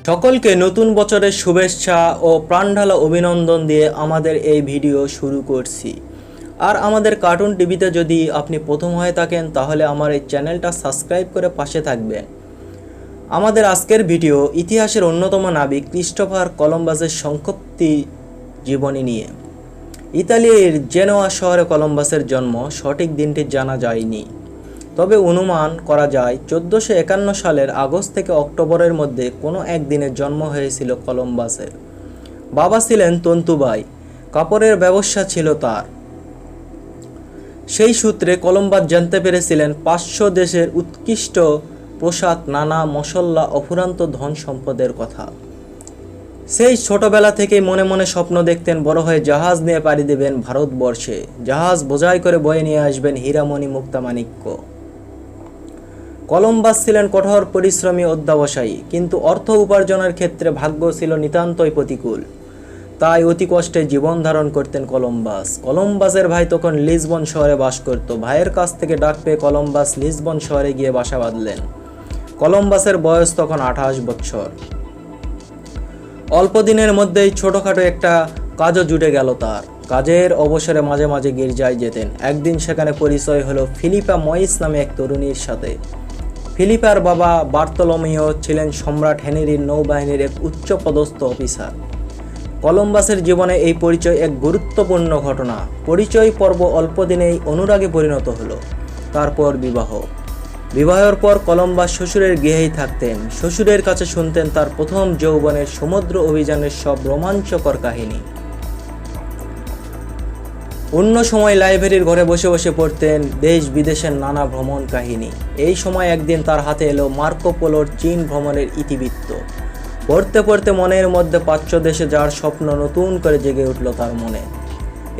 সকলকে নতুন বছরের শুভেচ্ছা ও প্রাণঢালা অভিনন্দন দিয়ে আমাদের এই ভিডিও শুরু করছি। আর আমাদের কার্টুন টিভিতে যদি আপনি প্রথম হয়ে থাকেন তাহলে আমার এই চ্যানেলটা সাবস্ক্রাইব করে পাশে থাকবেন। আমাদের আজকের ভিডিও ইতিহাসের অন্যতম নাবিক ক্রিস্টোফার কলম্বাসের সংক্ষিপ্ত জীবনী নিয়ে। ইতালির জেনোয়া শহরে কলম্বাসের জন্ম, সঠিক দিনটি জানা যায়নি, তবে অনুমান করা যায় 1451 সালের আগস্ট থেকে অক্টোবরের মধ্যে কোনো একদিনে জন্ম হয়েছিল কলম্বাসের। বাবা ছিলেন তন্তুবাই, কাপড়ের ব্যবসা ছিল তার। সেই সূত্রে কলম্বাস জানতে পেরেছিলেন 500 দেশের উৎকৃষ্ট প্রসাদ, নানা মশলা, অফুরন্ত ধন সম্পদের কথা। সেই ছোটবেলা থেকেই মনে মনে স্বপ্ন দেখতেন বড় হয়ে জাহাজ নিয়ে পাড়ি দেবেন ভারতবর্ষে, জাহাজ বোঝাই করে বয়ে নিয়ে আসবেন হীরামণি মুক্তামাণিক্য। কলম্বাস ছিলেন কঠোর পরিশ্রমী অধ্যবসায়ী, কিন্তু অর্থ উপার্জনের ক্ষেত্রে ভাগ্য ছিল নিতান্তই প্রতিকূল। তাই অতি কষ্টে জীবন ধারণ করতেন কলম্বাস। কলম্বাসের ভাই তখন লিসবন শহরে বাস করত। ভাইয়ের কাছ থেকে ডাক পেয়ে কলম্বাস লিসবন শহরে গিয়ে বাসা বাঁধলেন। কলম্বাসের বয়স তখন 28 বছর। অল্প দিনের মধ্যেই ছোটখাটো একটা কাজও জুটে গেল তার। কাজের অবসরে মাঝে মাঝে গির্জায় যেতেন। একদিন সেখানে পরিচয় হলো ফিলিপা ময়েস নামে এক তরুণীর সাথে। ফিলিপার বাবা বার্তলোমিও ছিলেন সম্রাট হেনরির নৌবাহিনীর এক উচ্চপদস্থ অফিসার। কলম্বাসের জীবনে এই পরিচয় এক গুরুত্বপূর্ণ ঘটনা। পরিচয় পর্ব অল্প দিনেই অনুরাগে পরিণত হলো। তারপর বিবাহের পর কলম্বাস শ্বশুরের গৃহেই থাকতেন। শ্বশুরের কাছে শুনতেন তার প্রথম যৌবনের সমুদ্র অভিযানের সব রোমাঞ্চকর কাহিনী। অন্য সময় লাইব্রেরির ঘরে বসে বসে পড়তেন দেশ বিদেশের নানা ভ্রমণ কাহিনী। এই সময় একদিন তার হাতে এলো মার্কো পোলোর চীন ভ্রমণের ইতিবৃত্ত। পড়তে পড়তে মনের মধ্যে প্রাচ্য দেশে যাওয়ার স্বপ্ন নতুন করে জেগে উঠল তার মনে।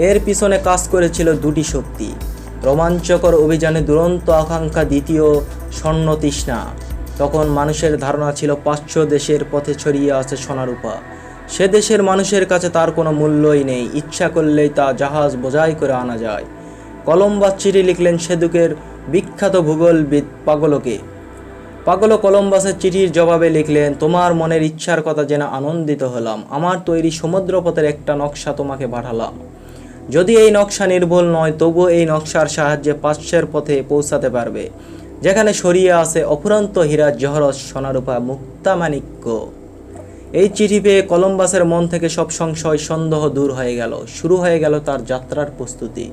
এর পিছনে কাজ করেছিল দুটি শক্তি, রোমাঞ্চকর অভিযানে দুরন্ত আকাঙ্ক্ষা, দ্বিতীয় স্বর্ণ তৃষ্ণা। তখন মানুষের ধারণা ছিল প্রাচ্য দেশের পথে ছড়িয়ে আছে সোনারূপা। সে দেশের মানুষের কাছে তার কোনো মূল্যই নেই, ইচ্ছা করলেই তা জাহাজ বোঝাই করে আনা যায়। কলম্বাস চিঠি লিখলেন সেদুকের বিখ্যাত ভূগোলবিদ পাগলো কলম্বাসের চিঠির জবাবে লিখলেন, তোমার মনের ইচ্ছার কথা জেনে আনন্দিত হলাম। আমার তৈরি সমুদ্রপথের একটা নকশা তোমাকে পাঠালাম। যদি এই নকশা নির্ভুল নয়, তবুও এই নকশার সাহায্যে প্রাচ্যের পথে পৌঁছাতে পারবে, যেখানে ছড়িয়ে আছে অফুরন্ত হীরা, জহরত, সোনারূপা, মুক্তামাণিক্য। এই চিঠি পেয়ে কলম্বাসের মন থেকে সব সংশয়, সন্দেহ দূর হয়ে গেল। শুরু হয়ে গেল তার যাত্রার প্রস্তুতি।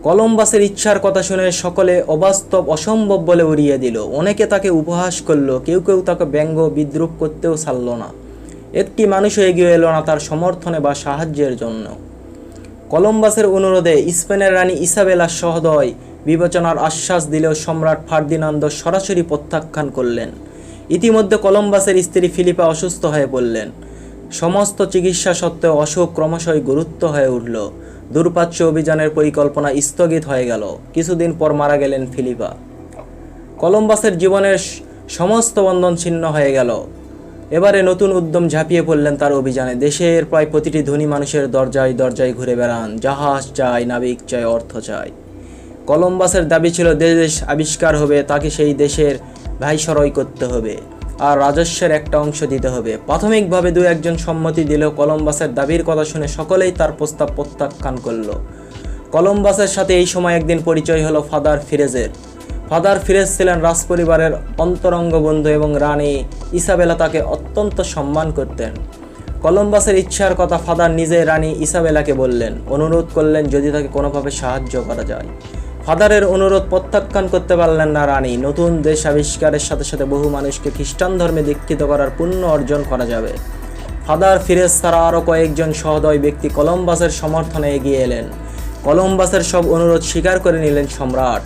কলম্বাসের ইচ্ছার কথা শুনে সকলে অবাস্তব, অসম্ভব বলে উড়িয়ে দিল। অনেকে তাকে উপহাস করলো, কেউ কেউ তাকে ব্যঙ্গ বিদ্রুপ করতেও ছাড়ল না। একটি মানুষও এগিয়ে এলো না তার সমর্থনে বা সাহায্যের জন্য। কলম্বাসের অনুরোধে স্পেনের রানী ইসাবেলা সহদয় বিবেচনার আশ্বাস দিলেও সম্রাট ফার্দিনান্দো সরাসরি প্রত্যাখ্যান করলেন। ইতিমধ্যে কলম্বাসের স্ত্রী ফিলিপা অসুস্থ হয়ে পড়লেন। সমস্ত চিকিৎসা সত্ত্বেও অসুখ ক্রমশই গুরুত্ব হয়ে উঠল। দূরপ্রাচ্য অভিযানের পরিকল্পনা স্থগিত হয়ে গেল। কিছুদিন পর মারা গেলেন ফিলিপা। কলম্বাসের জীবনের সমস্ত বন্ধন ছিন্ন হয়ে গেল। এবারে নতুন উদ্যম ঝাঁপিয়ে পড়লেন তার অভিযানে। দেশের প্রায় প্রতিটি ধনী মানুষের দরজায় দরজায় ঘুরে বেড়ান। জাহাজ চাই, নাবিক চাই, অর্থ চাই। কলম্বাসের দাবি ছিল দেশ আবিষ্কার হবে, তাকে সেই দেশের ভাইসরয় করতে হবে আর রাজস্বের একটা অংশ দিতে হবে। প্রাথমিকভাবে দু একজন সম্মতি দিলেও কলম্বাসের দাবির কথা শুনে সকলেই তার প্রস্তাব প্রত্যাখ্যান করল। কলম্বাসের সাথে এই সময় একদিন পরিচয় হলো ফাদার ফিরেজের। ফাদার ফিরেজ ছিলেন রাজপরিবারের অন্তরঙ্গ বন্ধু এবং রানী ইসাবেলা তাকে অত্যন্ত সম্মান করতেন। কলম্বাসের ইচ্ছার কথা ফাদার নিজে রানী ইসাবেলাকে বললেন, অনুরোধ করলেন যদি তাকে কোনোভাবে সাহায্য করা যায়। ফাদারের অনুরোধ প্রত্যাখ্যান করতে পারলেন না রানী। নতুন দেশ আবিষ্কারের সাথে সাথে বহু মানুষকে খ্রিস্টান ধর্মে দীক্ষিত করার পুণ্য অর্জন করা যাবে। ফাদার ফিরেজ ছাড়া আরও কয়েকজন সহদয় ব্যক্তি কলম্বাসের সমর্থনে এগিয়ে এলেন। কলম্বাসের সব অনুরোধ স্বীকার করে নিলেন সম্রাট।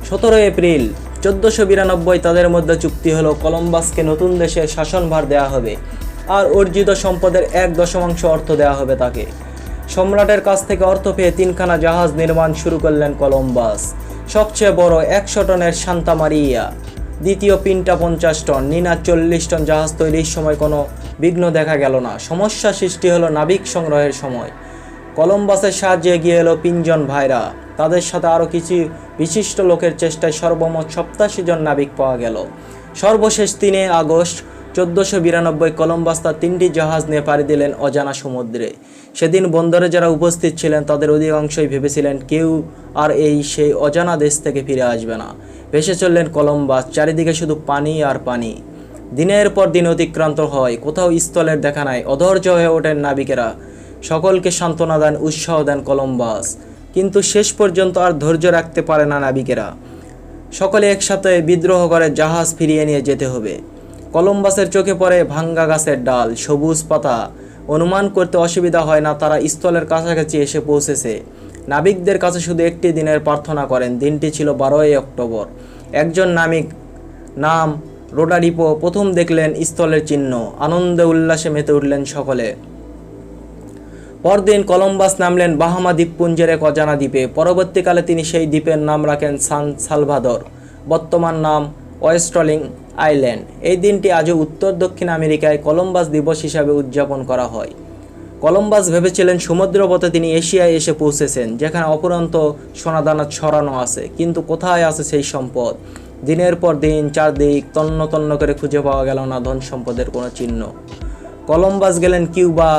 17 এপ্রিল 1492 তাদের মধ্যে চুক্তি হলো, কলম্বাসকে নতুন দেশের শাসনভার দেওয়া হবে আর অর্জিত সম্পদের 1/10 অর্থ দেওয়া হবে তাকে। সম্রাটের কাছ থেকে অর্থ পেয়ে 3খানা জাহাজ নির্মাণ শুরু করলেন কলম্বাস। সবচেয়ে বড় 100 টনের সান্তা মারিয়া, দ্বিতীয় পিনটা 50 টন, নিনা 40 টন জাহাজ তৈরির সময় কোনো বিঘ্ন দেখা গেল না। সমস্যা সৃষ্টি হলো নাবিক সংগ্রহের সময়। কলম্বাসের সাহায্যে এগিয়ে এলো 3 জন ভাইরা। তাদের সাথে আরও কিছু বিশিষ্ট লোকের চেষ্টায় সর্বমোট 87 জন নাবিক পাওয়া গেল। সর্বশেষ 3 আগস্ট 1492 কলম্বাস তার 3টি জাহাজ নিয়ে পাড়ি দিলেন অজানা সমুদ্রে। সেদিন বন্দরে যারা উপস্থিত ছিলেন তাদের অধিকাংশই ভেবেছিলেন কেউ আর সেই অজানা দেশ থেকে ফিরে আসবে না। ভেসে চললেন কলম্বাস, চারিদিকে শুধু পানি আর পানি। দিনের পর দিন অতিক্রান্ত হয়, কোথাও স্থলের দেখা নাই। অধৈর্য হয়ে ওঠেন নাবিকেরা, সকলকে সান্ত্বনা দেন, উৎসাহ দেন কলম্বাস। কিন্তু শেষ পর্যন্ত আর ধৈর্য রাখতে পারে না নাবিকেরা। সকলে একসাথে বিদ্রোহ করে জাহাজ ফিরিয়ে নিয়ে যেতে হবে। কলম্বাসের চোখে পড়ে ভাঙ্গা গাছের ডাল, সবুজ পাতা। অনুমান করতে অসুবিধা হয় না তারা স্থলের কাছাকাছি এসে পৌঁছেছে। নাবিকদের কাছে শুধু একটি দিনের প্রার্থনা করেন। দিনটি ছিল 12ই অক্টোবর। একজন নাবিক নাম রোডারিপো প্রথম দেখলেন স্থলের চিহ্ন। আনন্দে উল্লাসে মেতে উঠলেন সকলে। পরদিন কলম্বাস নামলেন বাহামা দ্বীপপুঞ্জের এক অজানা দ্বীপে। পরবর্তীকালে তিনি সেই দ্বীপের নাম রাখেন সান সালভাদর, বর্তমান নাম ওয়েস্টলিং আইল্যান্ড। এই দিনটি আজও উত্তর দক্ষিণ আমেরিকায় কলম্বাস দিবস হিসাবে উদযাপন করা হয়। কলম্বাস ভেবেছিলেন সমুদ্রপথে তিনি এশিয়ায় এসে পৌঁছেছেন, যেখানে অপরন্ত সোনাদানা ছড়ানো আছে। কিন্তু কোথায় আছে সেই সম্পদ? দিনের পর দিন চারদিক তন্ন তন্ন করে খুঁজে পাওয়া গেল না ধন সম্পদের কোনো চিহ্ন। কলম্বাস গেলেন কিউবা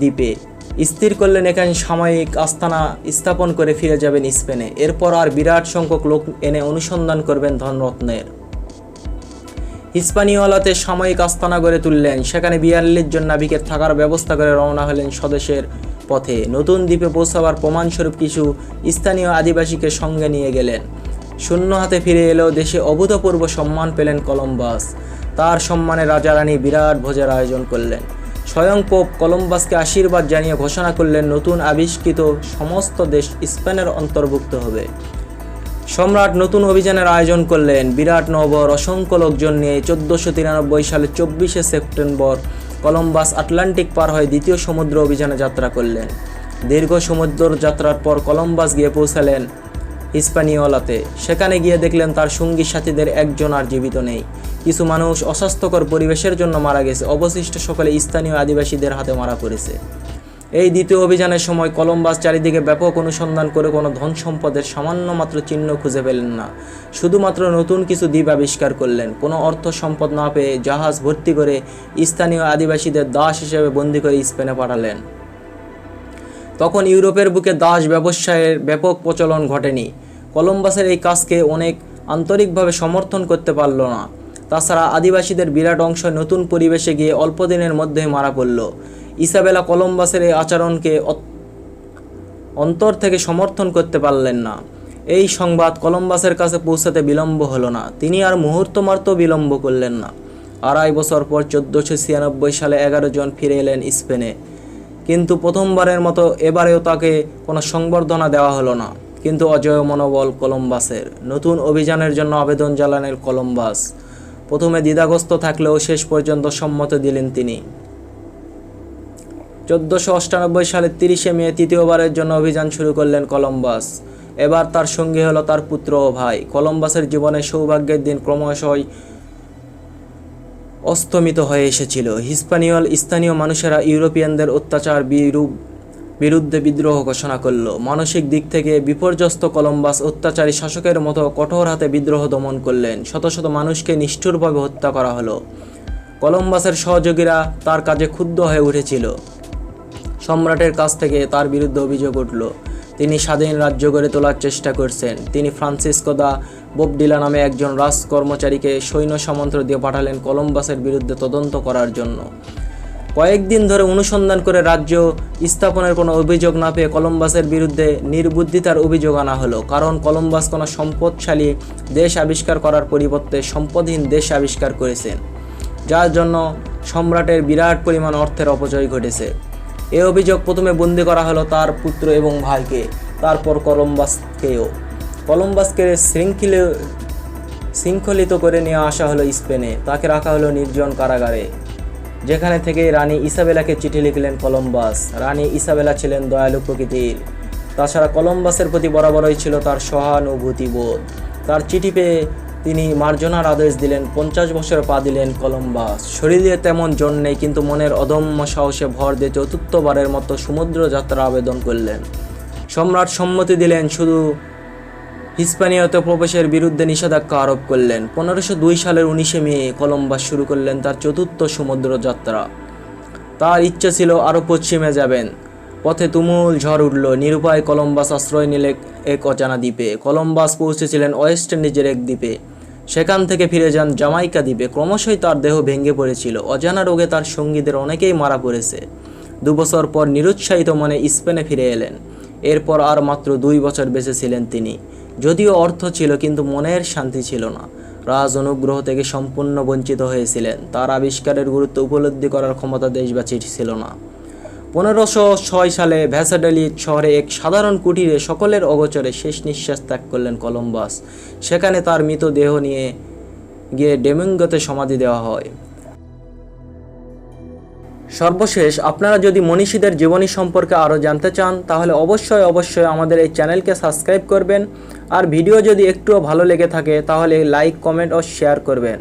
দ্বীপে, স্থির করলেন এখানে সাময়িক আস্তানা স্থাপন করে ফিরে যাবেন স্পেনে। এরপর আর বিরাট সংখ্যক লোক এনে অনুসন্ধান করবেন ধনরত্নের। হিস্পানিওলাতে সাময়িক আস্তানা গড়ে তুললেন, সেখানে 42 জন নাবিকের থাকার ব্যবস্থা করে রওনা হলেন স্বদেশের পথে। নতুন দ্বীপে পৌঁছাবার প্রমাণস্বরূপ কিছু স্থানীয় আদিবাসীকে সঙ্গে নিয়ে গেলেন। শূন্য হাতে ফিরে এলেও দেশে অভূতপূর্ব সম্মান পেলেন কলম্বাস। তার সম্মানে রাজা রানী বিরাট ভোজের আয়োজন করলেন। স্বয়ং পোপ কলম্বাসকে আশীর্বাদ জানিয়ে ঘোষণা করলেন নতুন আবিষ্কৃত সমস্ত দেশ স্পেনের অন্তর্ভুক্ত হবে। সম্রাট নতুন অভিযানের আয়োজন করলেন বিরাট নগর অসংখ্য লোকজন নিয়ে। 1493 সালের 24শে সেপ্টেম্বর কলম্বাস আটলান্টিক পার হয়ে দ্বিতীয় সমুদ্র অভিযানে যাত্রা করলেন। দীর্ঘ সমুদ্র যাত্রার পর কলম্বাস গিয়ে পৌঁছালেন হিস্পানিওলাতে। সেখানে গিয়ে দেখলেন তার সঙ্গী সাথীদের একজন আর জীবিত নেই। কিছু মানুষ অস্বাস্থ্যকর পরিবেশের জন্য মারা গেছে, অবশিষ্ট সকলে স্থানীয় আদিবাসীদের হাতে মারা পড়েছে। এই দ্বিতীয় অভিযানের সময় কলম্বাস চারিদিকে ব্যাপক অনুসন্ধান করে কোনো ধন সম্পদের সামান্য মাত্র চিহ্ন খুঁজে পেলেন না। শুধুমাত্র নতুন কিছু দ্বীপ আবিষ্কার করলেন। কোনো অর্থ সম্পদ না পেয়ে জাহাজ ভর্তি করে স্থানীয় আদিবাসীদের দাস হিসেবে বন্দী করে স্পেনে পাঠালেন। তখন ইউরোপের বুকে দাস ব্যবসায়ের ব্যাপক প্রচলন ঘটেনি। কলম্বাসের এই কাজকে অনেক আন্তরিকভাবে সমর্থন করতে পারল না। তাছাড়া আদিবাসীদের বিরাট অংশ নতুন পরিবেশে গিয়ে অল্প দিনের মধ্যেই মারা পড়ল। ইসাবেলা কলম্বাসের এই আচরণকে অন্তর থেকে সমর্থন করতে পারলেন না। এই সংবাদ কলম্বাসের কাছে পৌঁছাতে বিলম্ব হলো না। তিনি আর মুহূর্তমাত্র বিলম্ব করলেন না। 2.5 বছর পর 1496 সালে 11 জন ফিরে এলেন স্পেনে। কিন্তু প্রথমবারের মতো এবারেও তাকে কোনো সংবর্ধনা দেওয়া হলো না। কিন্তু অজেয় মনোবল কলম্বাসের। নতুন অভিযানের জন্য আবেদন জানালেন কলম্বাস। প্রথমে দ্বিধাগ্রস্ত থাকলেও শেষ পর্যন্ত সম্মত দিলেন তিনি। 1498 সালের 30শে মে তৃতীয়বারের জন্য অভিযান শুরু করলেন কলম্বাস। এবার তার সঙ্গী হলো তার পুত্র ও ভাই। কলম্বাসের জীবনে সৌভাগ্যের দিন ক্রমশই অস্তমিত হয়ে এসেছিল। হিস্পানিওল স্থানীয় মানুষেরা ইউরোপিয়ানদের অত্যাচার বিরুদ্ধে বিদ্রোহ ঘোষণা করল। মানসিক দিক থেকে বিপর্যস্ত কলম্বাস অত্যাচারী শাসকের মতো কঠোর হাতে বিদ্রোহ দমন করলেন। শত শত মানুষকে নিষ্ঠুরভাবে হত্যা করা হলো। কলম্বাসের সহযোগীরা তার কাজে ক্ষুব্ধ হয়ে উঠেছিল। সম্রাটের কাছ থেকে তার বিরুদ্ধে অভিযোগ উঠল তিনি স্বাধীন রাজ্য গড়ে তোলার চেষ্টা করছেন। তিনি ফ্রান্সিসকো দা বোবডিলা নামে একজন রাজকর্মচারীকে সৈন্য সামন্ত দিয়ে পাঠালেন কলম্বাসের বিরুদ্ধে তদন্ত করার জন্য। কয়েকদিন ধরে অনুসন্ধান করে রাজ্য স্থাপনের কোনো অভিযোগ না পেয়ে কলম্বাসের বিরুদ্ধে নির্বুদ্ধিতার অভিযোগ আনা হলো। কারণ কলম্বাস কোনো সম্পদশালী দেশ আবিষ্কার করার পরিবর্তে সম্পদহীন দেশ আবিষ্কার করেছেন, যার জন্য সম্রাটের বিরাট পরিমাণ অর্থের অপচয় ঘটেছে। এই অভিযোগ প্রথমে বন্দী করা হলো তার পুত্র এবং ভাইকে, তারপর কলম্বাসকেও। কলম্বাসকে শৃঙ্খলিত করে নিয়ে আসা হলো স্পেনে। তাকে রাখা হলো নির্জন কারাগারে, যেখানে থেকে রানী ইসাবেলাকে চিঠি লিখলেন কলম্বাস। রানী ইসাবেলা ছিলেন দয়ালু প্রকৃতির। তাছাড়া কলম্বাসের প্রতি বরাবরই ছিল তার সহানুভূতিবোধ। তার চিঠি পেয়ে তিনি মার্জনার আদেশ দিলেন। 50 বছর পা দিলেন কলম্বাস। শরীরে তেমন জোর নেই, কিন্তু মনের অদম্য সাহসে ভর দিয়ে চতুর্থবারের মতো সমুদ্র যাত্রা আবেদন করলেন। সম্রাট সম্মতি দিলেন, শুধু হিস্পানিয়াতে প্রবেশের বিরুদ্ধে নিষেধাজ্ঞা আরোপ করলেন। 1502 সালের 19 মে কলম্বাস শুরু করলেন তার চতুর্থ সমুদ্র যাত্রা। তার ইচ্ছে ছিল আরও পশ্চিমে যাবেন। পথে তুমুল ঝড় উঠল। নিরুপায় কলম্বাস আশ্রয় নিলেন এক অজানা দ্বীপে। কলম্বাস পৌঁছেছিলেন ওয়েস্ট ইন্ডিজের এক দ্বীপে। সেখান থেকে ফিরে যান জামাইকা দ্বীপে। ক্রমশই তার দেহ ভেঙে পড়েছিল। অজানা রোগে তার সঙ্গীদের অনেকেই মারা পড়েছে। 2 বছর পর নিরুৎসাহিত মনে স্পেনে ফিরে এলেন। এরপর আর মাত্র 2 বছর বেঁচে ছিলেন তিনি। যদিও অর্থ ছিল, কিন্তু মনের শান্তি ছিল না। রাজ অনুগ্রহ থেকে সম্পূর্ণ বঞ্চিত হয়েছিলেন। তার আবিষ্কারের গুরুত্ব উপলব্ধি করার ক্ষমতা দেশবাসীর ছিল না। 1506 সালে ভ্যাসাডালিড শহরে এক সাধারণ কুটিরে সকলের অগোচরে শেষ নিঃশ্বাস ত্যাগ করলেন কলম্বাস। সেখানে তার মৃতদেহ নিয়ে গিয়ে ডোমিঙ্গোতে সমাধি দেওয়া হয়। সর্বশেষ, আপনারা যদি মনীষীদের জীবনী সম্পর্কে আরও জানতে চান, তাহলে অবশ্যই আমাদের এই চ্যানেলকে সাবস্ক্রাইব করবেন। আর ভিডিও যদি একটুও ভালো লেগে থাকে তাহলে লাইক, কমেন্ট ও শেয়ার করবেন।